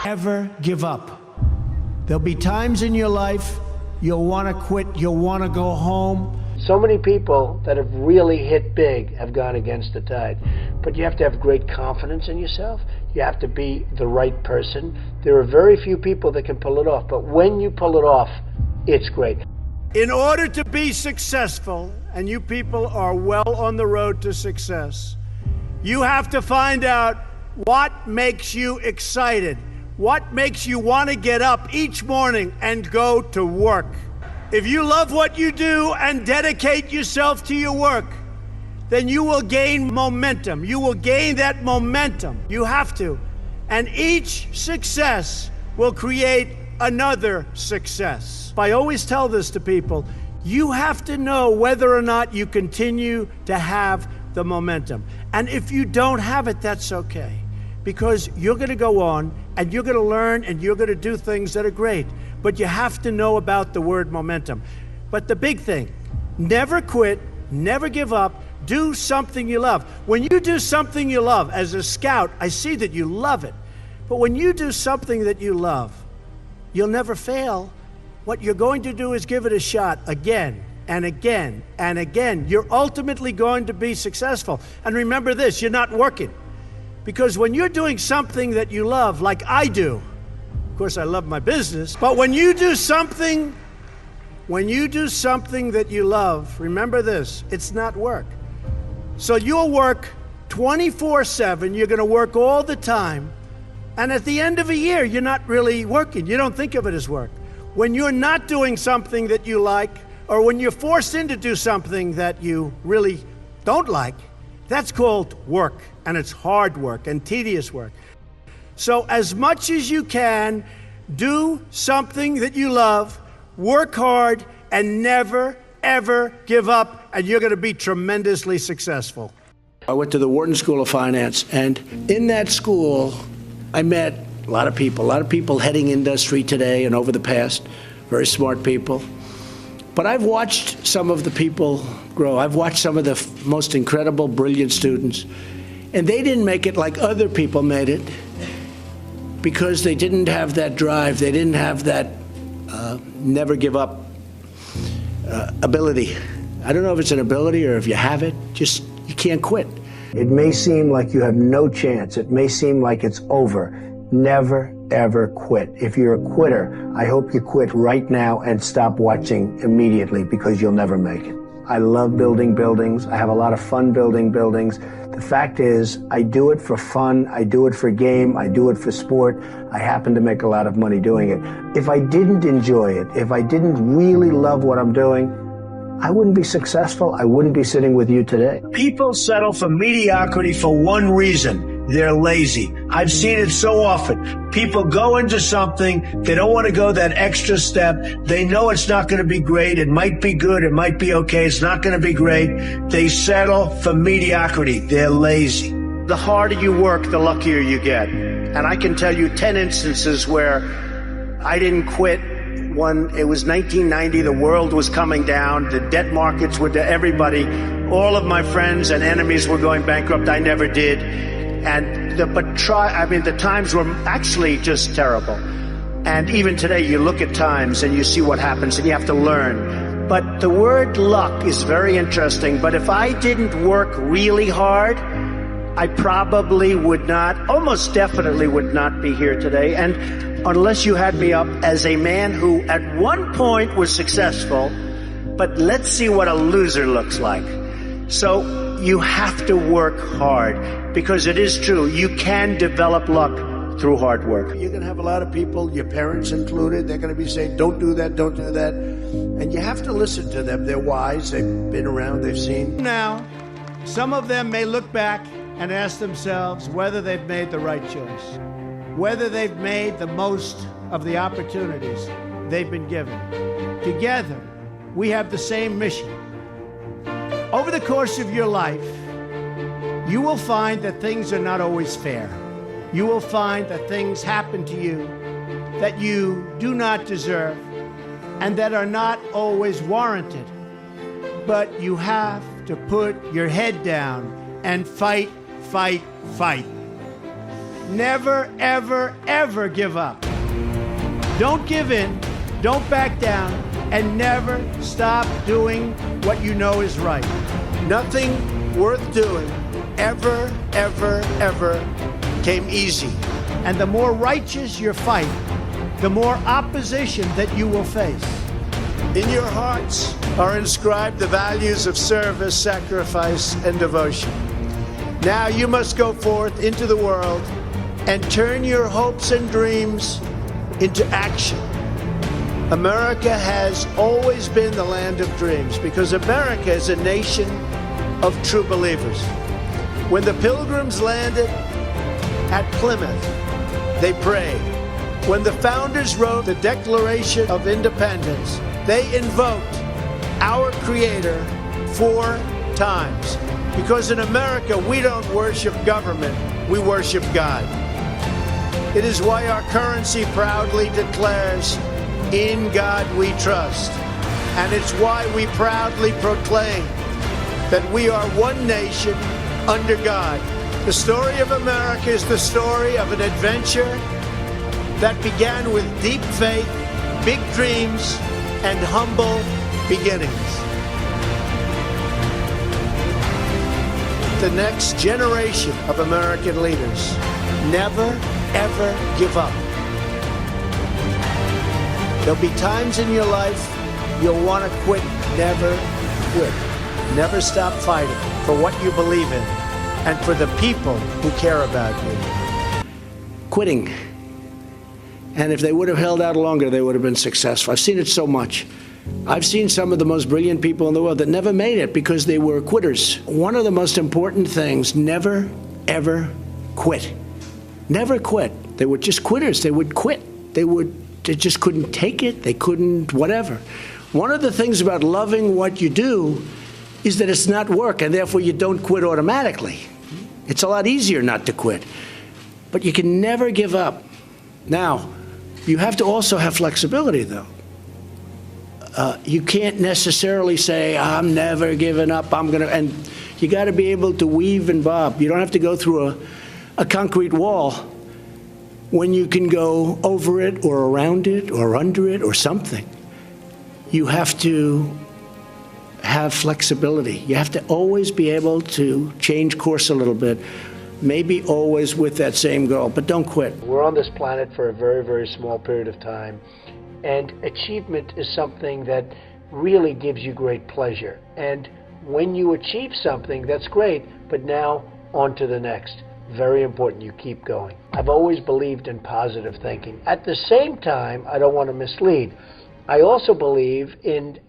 Never give up. There'll be times in your life you'll want to quit, you'll want to go home. So many people that have really hit big have gone against the tide. But you have to have great confidence in yourself. You have to be the right person. There are very few people that can pull it off. But when you pull it off, it's great. In order to be successful, and you people are well on the road to success, you have to find out what makes you excited, what makes you want to get up each morning and go to work. If you love what you do and dedicate yourself to your work, then you will gain momentum. You will gain that momentum. You have to. And each success will create another success. I always tell this to people. You have to know whether or not you continue to have the momentum. And if you don't have it, that's okay. Because you're going to go on and you're going to learn and you're going to do things that are great. But you have to know about the word momentum. But the big thing, never quit, never give up, do something you love. When you do something you love, as a scout, I see that you love it. But when you do something that you love, you'll never fail. What you're going to do is give it a shot again and again and again. You're ultimately going to be successful. And remember this, you're not working. Because when you're doing something that you love, like I do, of course I love my business, but when you do something that you love, remember this, it's not work. So you'll work 24/7, you're going to work all the time, and at the end of a year, you're not really working. You don't think of it as work. When you're not doing something that you like, or when you're forced into do something that you really don't like, that's called work, and it's hard work and tedious work. So as much as you can, do something that you love, work hard, and never, ever give up, and you're going to be tremendously successful. I went to the Wharton School of Finance, and in that school, I met a lot of people heading industry today and over the past, very smart people. But I've watched some of the people grow. I've watched some of the most incredible, brilliant students, and they didn't make it like other people made it because they didn't have that drive. They didn't have that never give up ability. I don't know if it's an ability or if you have it, just you can't quit. It may seem like you have no chance. It may seem like it's over. Never, ever quit. If you're a quitter, I hope you quit right now and stop watching immediately because you'll never make it. I love building buildings. I have a lot of fun building buildings. The fact is, I do it for fun. I do it for game. I do it for sport. I happen to make a lot of money doing it. If I didn't enjoy it, if I didn't really love what I'm doing, I wouldn't be successful. I wouldn't be sitting with you today. People settle for mediocrity for one reason. They're lazy. I've seen it so often. People go into something, they don't want to go that extra step. They know it's not going to be great. It might be good. It might be okay. It's not going to be great. They settle for mediocrity. They're lazy. The harder you work, the luckier you get. And I can tell you 10 instances where I didn't quit. When it was 1990, the world was coming down. The debt markets were to everybody. All of my friends and enemies were going bankrupt. I never did. And the times were actually just terrible. And even today, you look at times and you see what happens, and you have to learn. But the word luck is very interesting. But if I didn't work really hard, I probably would not, almost definitely would not be here today. And unless you had me up as a man who at one point was successful, but let's see what a loser looks like. So you have to work hard, because it is true, you can develop luck through hard work. You're going to have a lot of people, your parents included, they're going to be saying, don't do that, don't do that. And you have to listen to them. They're wise, they've been around, they've seen. Now, some of them may look back and ask themselves whether they've made the right choice, whether they've made the most of the opportunities they've been given. Together, we have the same mission. Over the course of your life, you will find that things are not always fair. You will find that things happen to you that you do not deserve and that are not always warranted. But you have to put your head down and fight, fight, fight. never, ever, ever give up. Don't give in, don't back down, and never stop doing what you know is right. Nothing worth doing ever, ever, ever came easy. And the more righteous your fight, the more opposition that you will face. In your hearts are inscribed the values of service, sacrifice, and devotion. Now you must go forth into the world and turn your hopes and dreams into action. America has always been the land of dreams because America is a nation of true believers. When the Pilgrims landed at Plymouth, they prayed. When the founders wrote the Declaration of Independence, they invoked our Creator 4 times. Because in America, we don't worship government, we worship God. It is why our currency proudly declares, "In God we trust." And it's why we proudly proclaim that we are one nation under God. The story of America is the story of an adventure that began with deep faith, big dreams, and humble beginnings. The next generation of American leaders never, ever give up. There'll be times in your life you'll want to quit. Never quit. Never stop fighting for what you believe in and for the people who care about you. Quitting. And if they would have held out longer, they would have been successful. I've seen it so much. I've seen some of the most brilliant people in the world that never made it because they were quitters. One of the most important things, never, ever quit. Never quit. They were just quitters. They would quit. They just couldn't take it. They couldn't whatever. One of the things about loving what you do is that it's not work, and therefore you don't quit automatically. It's a lot easier not to quit. But you can never give up. Now, you have to also have flexibility, though. You can't necessarily say, "I'm never giving up, I'm going to," and you got to be able to weave and bob. You don't have to go through a concrete wall when you can go over it or around it or under it or something. You have to have flexibility. You have to always be able to change course a little bit. Maybe always with that same goal, but don't quit. We're on this planet for a very, very small period of time, and achievement is something that really gives you great pleasure. And when you achieve something, that's great, but now on to the next. Very important, you keep going. I've always believed in positive thinking. At the same time, I don't want to mislead. I also believe in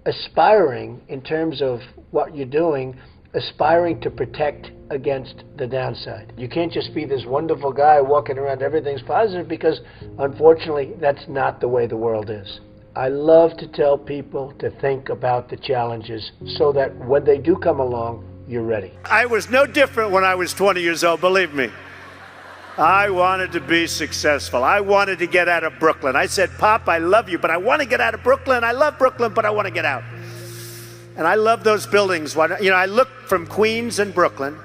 aspiring, in terms of what you're doing, aspiring to protect against the downside. You can't just be this wonderful guy walking around everything's positive, because unfortunately that's not the way the world is. I love to tell people to think about the challenges so that when they do come along, you're ready. I was no different when I was 20 years old, believe me. I wanted to be successful. I wanted to get out of Brooklyn. I said, "Pop, I love you, but I want to get out of Brooklyn. I love Brooklyn, but I want to get out." And I love those buildings. You know, I looked from Queens and Brooklyn,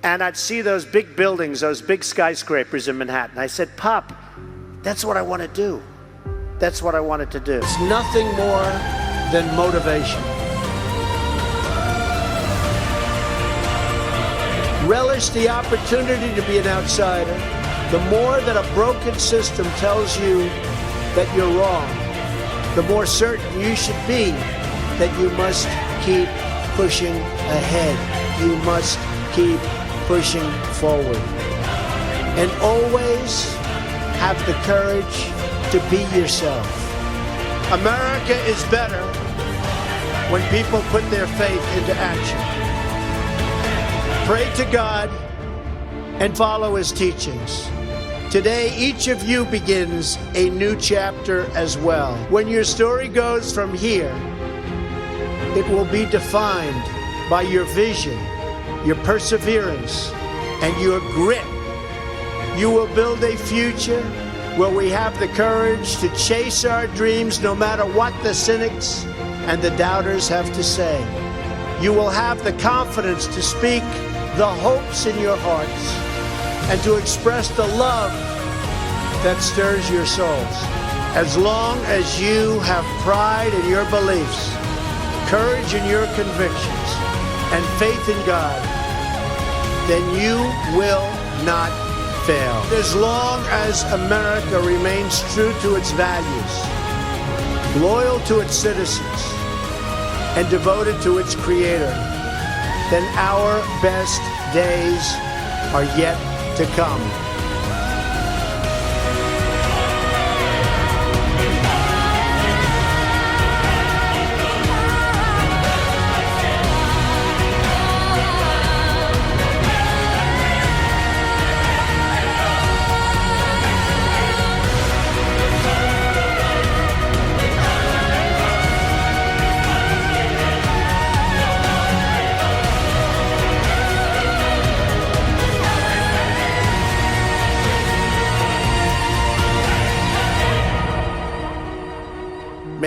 and I'd see those big buildings, those big skyscrapers in Manhattan. I said, "Pop, that's what I want to do. That's what I wanted to do." It's nothing more than motivation. Relish the opportunity to be an outsider. The more that a broken system tells you that you're wrong, the more certain you should be that you must keep pushing ahead. You must keep pushing forward. And always have the courage to be yourself. America is better when people put their faith into action. Pray to God and follow His teachings. Today, each of you begins a new chapter as well. When your story goes from here, it will be defined by your vision, your perseverance, and your grit. You will build a future where we have the courage to chase our dreams no matter what the cynics and the doubters have to say. You will have the confidence to speak the hopes in your hearts. and to express the love that stirs your souls. As long as you have pride in your beliefs, courage in your convictions, and faith in God, then you will not fail. As long as America remains true to its values, loyal to its citizens, and devoted to its Creator, then our best days are yet to come.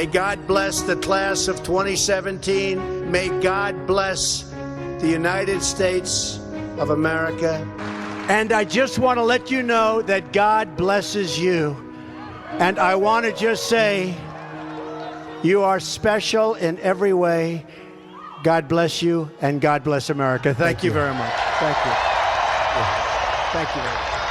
May God bless the class of 2017. May God bless the United States of America. And I just want to let you know that God blesses you. And I want to just say, you are special in every way. God bless you, and God bless America. Thank you very much. Thank you. Thank you very much.